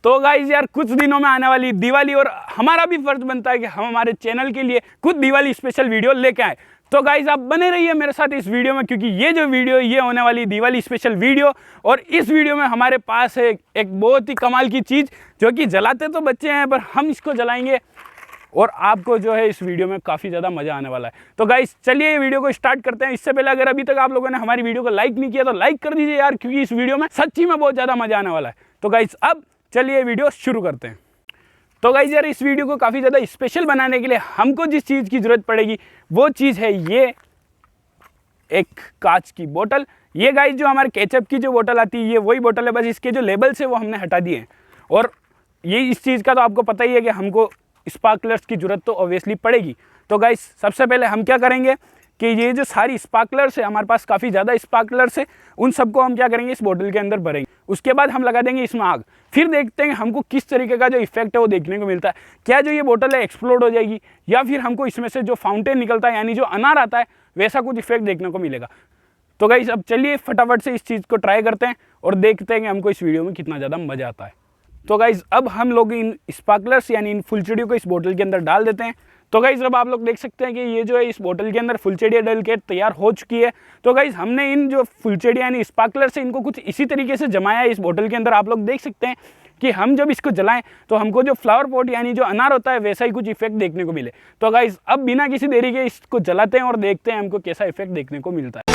तो गाइज यार कुछ दिनों में आने वाली दिवाली और हमारा भी फर्ज बनता है कि हम हमारे चैनल के लिए कुछ दिवाली स्पेशल वीडियो लेके आए। तो गाइज आप बने रहिए मेरे साथ इस वीडियो में, क्योंकि ये जो वीडियो ये होने वाली दिवाली स्पेशल वीडियो। और इस वीडियो में हमारे पास है एक बहुत ही कमाल की चीज़ जो कि जलाते तो बच्चे हैं पर हम इसको जलाएंगे और आपको जो है इस वीडियो में काफ़ी ज़्यादा मज़ा आने वाला है। तो गाइस चलिए ये वीडियो को स्टार्ट करते हैं। इससे पहले अगर अभी तक आप लोगों ने हमारी वीडियो को लाइक नहीं किया तो लाइक कर दीजिए यार, क्योंकि इस वीडियो में सच्ची में बहुत ज़्यादा मज़ा आने वाला है। तो गाइस अब चलिए ये वीडियो शुरू करते हैं। तो गाइस यार इस वीडियो को काफ़ी ज़्यादा स्पेशल बनाने के लिए हमको जिस चीज़ की ज़रूरत पड़ेगी वो चीज़ है ये एक कांच की बोतल। ये गाइस जो हमारे केचप की जो बोतल आती है ये वही बोतल है, बस इसके जो लेबल्स है वो हमने हटा दिए हैं। और ये इस चीज़ का तो आपको पता ही है कि हमको स्पार्कलर्स की ज़रूरत तो ऑब्वियसली पड़ेगी। तो गाइस सबसे पहले हम क्या करेंगे कि ये जो सारी स्पार्कलर्स है, हमारे पास काफ़ी ज़्यादा स्पार्कलर्स है, उन सबको हम क्या करेंगे इस बोतल के अंदर भरेंगे। उसके बाद हम लगा देंगे इसमें आग। फिर देखते हैं हमको किस तरीके का जो इफेक्ट है वो देखने को मिलता है। क्या जो ये बोतल है एक्सप्लोड हो जाएगी या फिर हमको इसमें से जो फाउंटेन निकलता है यानी जो अनार आता है वैसा कुछ इफेक्ट देखने को मिलेगा। तो गाइस अब चलिए फटाफट से इस चीज़ को ट्राई करते हैं और देखते हैं कि हमको इस वीडियो में कितना ज़्यादा मज़ा आता है। तो गाइज अब हम लोग इन स्पार्कलर्स यानी इन फुलचड़ियों को इस बोतल के अंदर डाल देते हैं। तो गाइज अब आप लोग देख सकते हैं कि ये जो है इस बोतल के अंदर फुलचड़ियाँ डल के तैयार हो चुकी है। तो गाइज हमने इन जो फुलचड़ियाँ यानी स्पार्कलर्स है इनको कुछ इसी तरीके से जमाया है इस बोतल के अंदर। आप लोग देख सकते हैं कि हम जब इसको जलाएं तो हमको जो फ्लावर पॉट यानी जो अनार होता है वैसा ही कुछ इफेक्ट देखने को मिले। तो गाइज अब बिना किसी देरी के इसको जलाते हैं और देखते हैं हमको कैसा इफेक्ट देखने को मिलता है।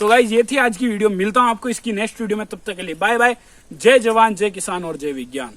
तो गाइज ये थी आज की वीडियो। मिलता हूँ आपको इसकी नेक्स्ट वीडियो में, तब तक के लिए बाय बाय। जय जवान, जय किसान और जय विज्ञान।